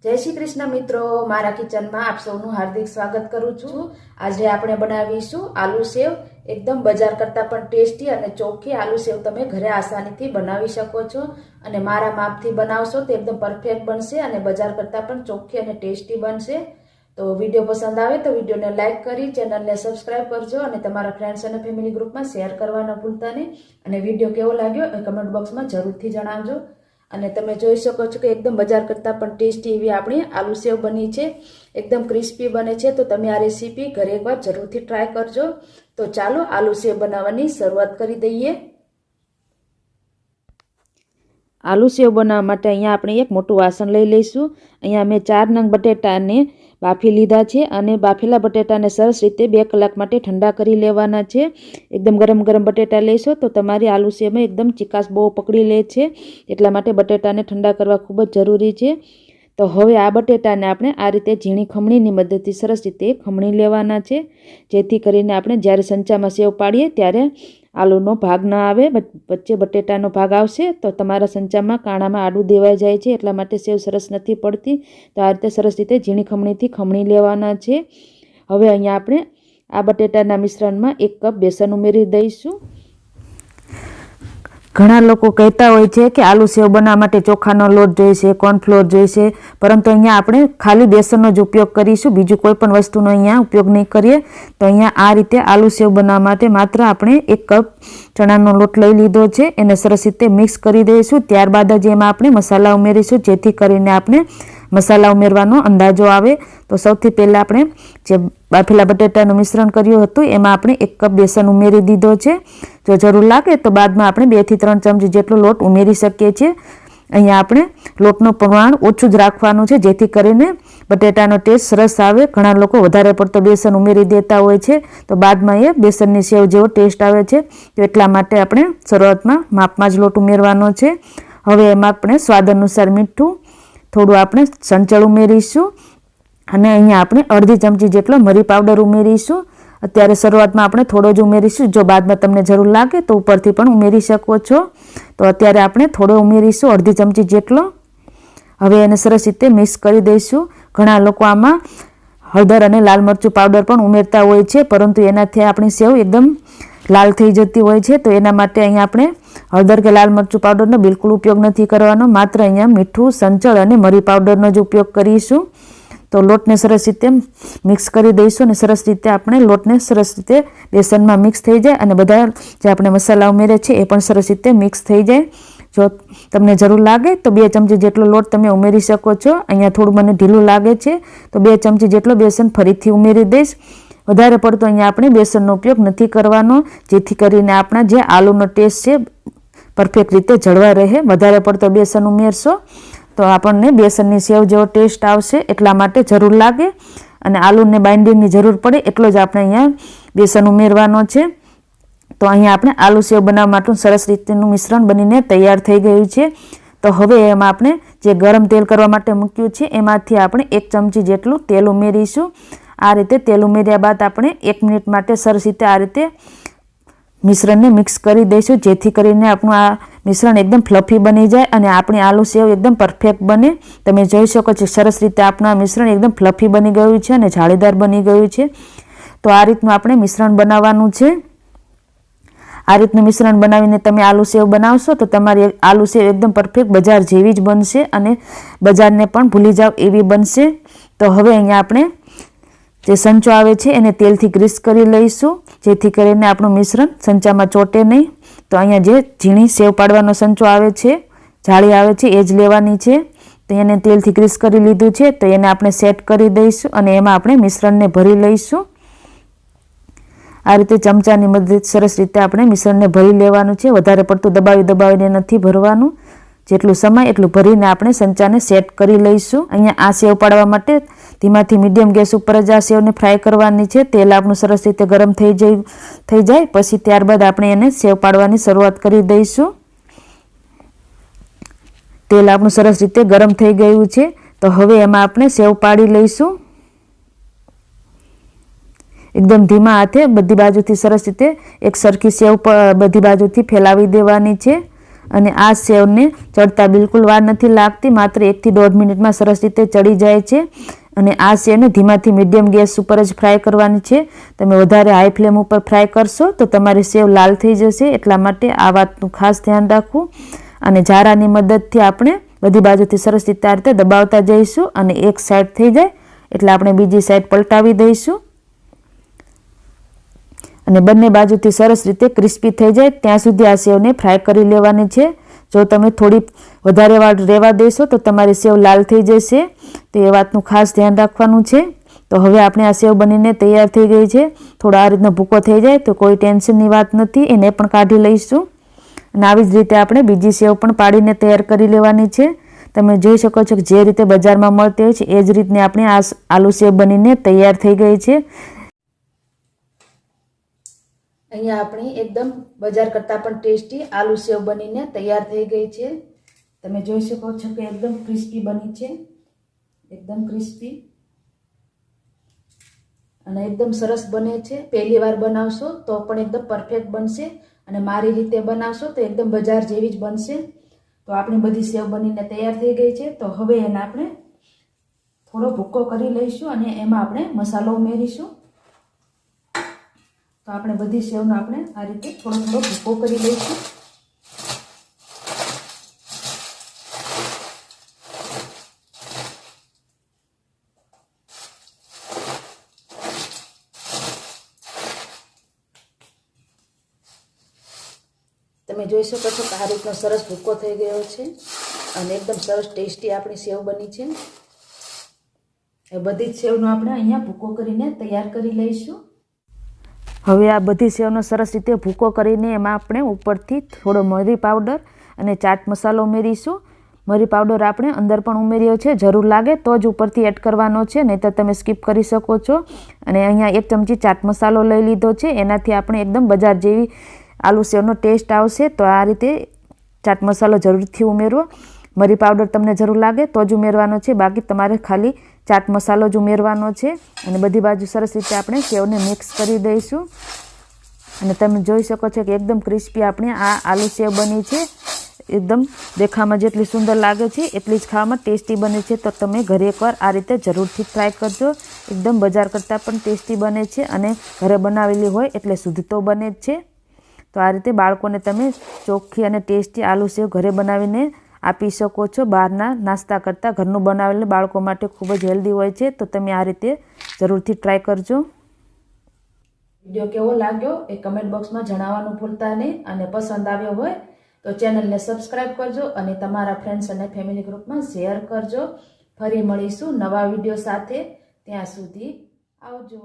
जय श्री कृष्ण मित्रों, मारा किचन में आप सबनु हार्दिक स्वागत करूँ छूं। आज आपणे बनावीशुं आलू सेव। एकदम बजार करता पण टेस्टी अने चोखी आलू सेव तमे घरे आसानीथी बनावी शको छो अने मारा मापथी बनावशो तो एकदम परफेक्ट बनशे अने बजार करता पण चोखी अने टेस्टी बनशे। तो विडियो पसंद आवे तो विडियो ने लाइक करी चेनल ने सब्सक्राइब करजो अने तमारा फ्रेंड्स अने फेमिली ग्रुप में शेर करवा न भूलता नहीं। अने विडियो केवो लाग्यो ए कमेंट बॉक्स में जरूरथी जणावजो। અને તમે જોઈ શકો છો કે એકદમ બજાર કરતાં પણ ટેસ્ટી એવી આપણી આલુ સેવ બની છે, એકદમ ક્રિસ્પી બને છે। તો તમે આ રેસીપી ઘરે એકવાર જરૂરથી ટ્રાય કરજો। તો ચાલો આલુ સેવ બનાવવાની શરૂઆત કરી દઈએ। આલુ સેવ બનાવવા માટે અહીંયા આપણે એક મોટું વાસણ લઈ લઈશું। અહીંયા મેં 4 નંગ બટેટાને બાફી લીધા છે અને બાફેલા બટેટાને સરસ રીતે 2 કલાક માટે ઠંડા કરી લેવાના છે। એકદમ ગરમ ગરમ બટેટા લેશો તો તમારી આલુ સેવમાં એકદમ ચીકાશ બહુ પકડી લે છે, એટલા માટે બટેટાને ઠંડા કરવા ખૂબ જ જરૂરી છે। તો હવે આ બટેટાને આપણે આ રીતે ઝીણી ખમણીની મદદથી સરસ રીતે ખમણી લેવાના છે, જેથી કરીને આપણે જ્યારે સંચામાં સેવ પાડીએ ત્યારે આલુનો ભાગ ન આવે, વચ્ચે બટેટાનો ભાગ આવશે તો તમારા સંચામાં કાણામાં આડું દેવાઈ જાય છે, એટલા માટે સેવ સરસ નથી પડતી। તો આ રીતે સરસ રીતે ઝીણી ખમણીથી ખમણી લેવાના છે। હવે અહીંયા આપણે આ બટેટાના મિશ્રણમાં 1 કપ બેસન ઉમેરી દઈશું। ઘણા લોકો કહેતા હોય છે કે આલુ સેવ બનાવવા માટે ચોખાનો લોટ જોઈશે, કોર્નફ્લોર જોઈશે, પરંતુ અહીંયા આપણે ખાલી બેસનનો જ ઉપયોગ કરીશું, બીજું કોઈ પણ વસ્તુનો અહીંયા ઉપયોગ નહીં કરીએ। તો અહીંયા આ રીતે આલુ સેવ બનાવવા માટે માત્ર આપણે 1 કપ ચણાનો લોટ લઈ લીધો છે, એને સરસ રીતે મિક્સ કરી દઈશું। ત્યારબાદ જ એમાં આપણે મસાલા ઉમેરીશું, જેથી કરીને આપણે મસાલા ઉમેરવાનો અંદાજો આવે। તો સૌથી પહેલાં આપણે જે બાફેલા બટેટાનું મિશ્રણ કર્યું હતું એમાં આપણે 1 કપ બેસન ઉમેરી દીધો છે। જો જરૂર લાગે તો બાદમાં આપણે 2 થી 3 ચમચી જેટલો લોટ ઉમેરી શકીએ છીએ। અહીંયા આપણે લોટનું પ્રમાણ ઓછું જ રાખવાનું છે, જેથી કરીને બટેટાનો ટેસ્ટ સરસ આવે। ઘણા લોકો વધારે પડતો બેસન ઉમેરી દેતા હોય છે તો બાદમાં એ બેસનની સેવ જેવો ટેસ્ટ આવે છે, તો એટલા માટે આપણે શરૂઆતમાં માપમાં જ લોટ ઉમેરવાનો છે। હવે એમાં આપણે સ્વાદ અનુસાર મીઠું, થોડું આપણે સંચળ ઉમેરીશું અને અહીંયા આપણે અડધી ચમચી જેટલો મરી પાવડર ઉમેરીશું। અત્યારે શરૂઆતમાં આપણે થોડો જ ઉમેરીશું, જો બાદમાં તમને જરૂર લાગે તો ઉપરથી પણ ઉમેરી શકો છો। તો અત્યારે આપણે થોડો ઉમેરીશું, અડધી ચમચી જેટલો। હવે એને સરસ રીતે મિક્સ કરી દઈશું। ઘણા લોકો આમાં હળદર અને લાલ મરચું પાવડર પણ ઉમેરતા હોય છે, પરંતુ એનાથી આપણી સેવ એકદમ લાલ થઈ જતી હોય છે, તો એના માટે અહીંયા આપણે હળદર કે લાલ મરચું પાવડરનો બિલકુલ ઉપયોગ નથી કરવાનો, માત્ર અહીંયા મીઠું, સંચળ અને મરી પાવડરનો જ ઉપયોગ કરીશું। તો લોટને સરસ રીતે મિક્સ કરી દઈશું અને સરસ રીતે આપણે લોટને સરસ રીતે બેસનમાં મિક્સ થઈ જાય અને બધા જે આપણે મસાલા ઉમેરે છે એ પણ સરસ રીતે મિક્સ થઈ જાય। જો તમને જરૂર લાગે તો 2 ચમચી જેટલો લોટ તમે ઉમેરી શકો છો। અહીંયા થોડું મને ઢીલું લાગે છે તો 2 ચમચી જેટલો બેસન ફરીથી ઉમેરી દઈશ। વધારે પડતો અહીંયા આપણે બેસનનો ઉપયોગ નથી કરવાનો, જેથી કરીને આપણા જે આલુનો ટેસ્ટ છે પરફેક્ટ રીતે જળવાઈ રહે। વધારે પડતો બેસન ઉમેરશો તો આપણને બેસનની સેવ જેવો ટેસ્ટ આવશે, એટલા માટે જરૂર લાગે અને આલુને બાઇન્ડિંગની જરૂર પડે એટલો જ આપણે અહીંયા બેસન ઉમેરવાનો છે। તો અહીંયા આપણે આલુ સેવ બનાવવા માટેનું સરસ રીતનું મિશ્રણ બનીને તૈયાર થઈ ગયું છે। તો હવે એમાં આપણે જે ગરમ તેલ કરવા માટે મૂક્યું છે એમાંથી આપણે 1 ચમચી જેટલું તેલ ઉમેરીશું। આ રીતે તેલ ઉમેર્યા બાદ આપણે 1 મિનિટ માટે સરસ રીતે આ રીતે મિશ્રણને મિક્સ કરી દઈશું, જેથી કરીને આપણું આ મિશ્રણ એકદમ ફ્લફી બની જાય અને આપણી આલુ સેવ એકદમ પરફેક્ટ બને। તમે જોઈ શકો છો સરસ રીતે આપણું આ મિશ્રણ એકદમ ફ્લફી બની ગયું છે અને જાળીદાર બની ગયું છે। તો આ રીતનું આપણે મિશ્રણ બનાવવાનું છે। આ રીતનું મિશ્રણ બનાવીને તમે આલુ સેવ બનાવશો તો તમારી આલુ સેવ એકદમ પરફેક્ટ બજાર જેવી જ બનશે અને બજારને પણ ભૂલી જાવ એવી બનશે। તો હવે અહીંયા આપણે જે સંચો આવે છે એને તેલથી ગ્રીસ કરી લઈશું, જેથી કરીને આપણું મિશ્રણ સંચામાં ચોટે નહીં। તો અહીંયા જે ઝીણી સેવ પાડવાનો સંચો આવે છે, જાળી આવે છે એ જ લેવાની છે। તો એને તેલથી ગ્રીસ કરી લીધું છે, તો એને આપણે સેટ કરી દઈશું અને એમાં આપણે મિશ્રણને ભરી લઈશું। આ રીતે ચમચાની મદદથી સરસ રીતે આપણે મિશ્રણને ભરી લેવાનું છે, વધારે પડતું દબાવીને નથી ભરવાનું, જેટલું સમય એટલું ભરીને આપણે સંચાને સેટ કરી લઈશું। અહીંયા આ સેવ પાડવા માટે ધીમાથી મીડિયમ ગેસ ઉપર જ આ સેવને ફ્રાય કરવાની છે। તેલ આપણું સરસ રીતે ગરમ થઈ જાય પછી ત્યારબાદ આપણે એને સેવ પાડવાની શરૂઆત કરી દઈશું। તેલ આપણું સરસ રીતે ગરમ થઈ ગયું છે, તો હવે એમાં આપણે સેવ પાડી લઈશું। એકદમ ધીમા હાથે બધી બાજુથી સરસ રીતે એક સરખી સેવ બધી બાજુથી ફેલાવી દેવાની છે અને આ સેવને ચડતા બિલકુલ વાર નથી લાગતી, માત્ર 1 થી 1.5 મિનિટમાં સરસ રીતે ચડી જાય છે. અને આ સેવને ધીમાથી મીડિયમ ગેસ ઉપર જ ફ્રાય કરવાની છે. તમે વધારે હાઈ ફ્લેમ ઉપર ફ્રાય કરશો તો તમારી સેવ લાલ થઈ જશે, એટલા માટે આ વાતનું ખાસ ધ્યાન રાખવું. અને ઝારાની મદદથી આપણે બધી બાજુથી સરસ રીતે આ રીતે દબાવતા જઈશું અને એક સાઈડ થઈ જાય એટલે આપણે બીજી સાઈડ પલટાવી દઈશું. અને બંને બાજુથી સરસ રીતે ક્રિસ્પી થઈ જાય ત્યાં સુધી આ સેવને ફ્રાય કરી લેવાની છે. જો તમે થોડી વધારે વાર રહેવા દેશો તો તમારી સેવ લાલ થઈ જશે, તો એ વાતનું ખાસ ધ્યાન રાખવાનું છે. તો હવે આપણે આ સેવ બનીને તૈયાર થઈ ગઈ છે. થોડો આ રીતનો ભૂકો થઈ જાય તો કોઈ ટેન્શનની વાત નથી, એને પણ કાઢી લઈશું. અને આવી જ રીતે આપણે બીજી સેવ પણ પાડીને તૈયાર કરી લેવાની છે. તમે જોઈ શકો છો કે જે રીતે બજારમાં મળતી હોય છે એ જ રીતની આપણી આ આલુ સેવ બનીને તૈયાર થઈ ગઈ છે. અહીંયા આપણી એકદમ બજાર કરતાં પણ ટેસ્ટી આલુ સેવ બનીને તૈયાર થઈ ગઈ છે. તમે જોઈ શકો છો કે એકદમ ક્રિસ્પી બની છે, એકદમ ક્રિસ્પી અને એકદમ સરસ બને છે. પહેલી વાર બનાવશો તો પણ એકદમ પરફેક્ટ બનશે અને મારી રીતે બનાવશો તો એકદમ બજાર જેવી જ બનશે. તો આપણી બધી સેવ બનીને તૈયાર થઈ ગઈ છે. તો હવે એને આપણે થોડો ભૂકો કરી લઈશું અને એમાં આપણે મસાલો ઉમેરીશું. તો આપણે બધી સેવનો આપણે આ રીતે થોડો ભૂકો કરી લઈશું. તમે જોઈ શકો છો કે આ રીતનો સરસ ભૂકો થઈ ગયો છે અને એકદમ સરસ ટેસ્ટી આપણી સેવ બની છે. એ બધી જ સેવનો આપણે અહીંયા ભૂકો કરીને તૈયાર કરી લઈશું. હવે આ બધી સેવનો સરસ રીતે ભૂકો કરીને એમાં આપણે ઉપરથી થોડો મરી પાવડર અને ચાટ મસાલો ઉમેરીશું. મરી પાવડર આપણે અંદર પણ ઉમેર્યો છે, જરૂર લાગે તો જ ઉપરથી એડ કરવાનો છે, નહીં તો તમે સ્કીપ કરી શકો છો. અને અહીંયા 1 ચમચી ચાટ મસાલો લઈ લીધો છે, એનાથી આપણે એકદમ બજાર જેવી આલુ સેવનો ટેસ્ટ આવશે. તો આ રીતે ચાટ મસાલો જરૂરથી ઉમેરવો. મરી પાવડર તમને જરૂર લાગે તો જ ઉમેરવાનો છે, બાકી તમારે ખાલી ચાટ મસાલો જ ઉમેરવાનો છે. અને બધી બાજુ સરસ રીતે આપણે સેવને મિક્સ કરી દઈશું. અને તમે જોઈ શકો છો કે એકદમ ક્રિસ્પી આપણી આ આલુ સેવ બની છે. એકદમ દેખાવામાં જેટલી સુંદર લાગે છે એટલી જ ખાવામાં ટેસ્ટી બને છે. તો તમે ઘરે એકવાર આ રીતે જરૂરથી ટ્રાય કરજો. એકદમ બજાર કરતાં પણ ટેસ્ટી બને છે અને ઘરે બનાવેલી હોય એટલે શુદ્ધ તો બને જ છે. તો આ રીતે બાળકોને તમે ચોખ્ખી અને ટેસ્ટી આલુ સેવ ઘરે બનાવીને આપી શકો છો. બહારના નાસ્તા કરતાં ઘરનું બનાવેલું બાળકો માટે ખૂબ જ હેલ્ધી હોય છે. તો તમે આ રીતે જરૂરથી ટ્રાય કરજો. વિડીયો કેવો લાગ્યો એ કમેન્ટ બોક્સમાં જણાવવાનું ભૂલતા નહીં. અને પસંદ આવ્યો હોય તો ચેનલને સબસ્ક્રાઈબ કરજો અને તમારા ફ્રેન્ડ્સ અને ફેમિલી ગ્રુપમાં શેર કરજો. ફરી મળીશું નવા વિડીયો સાથે. ત્યાં સુધી આવજો.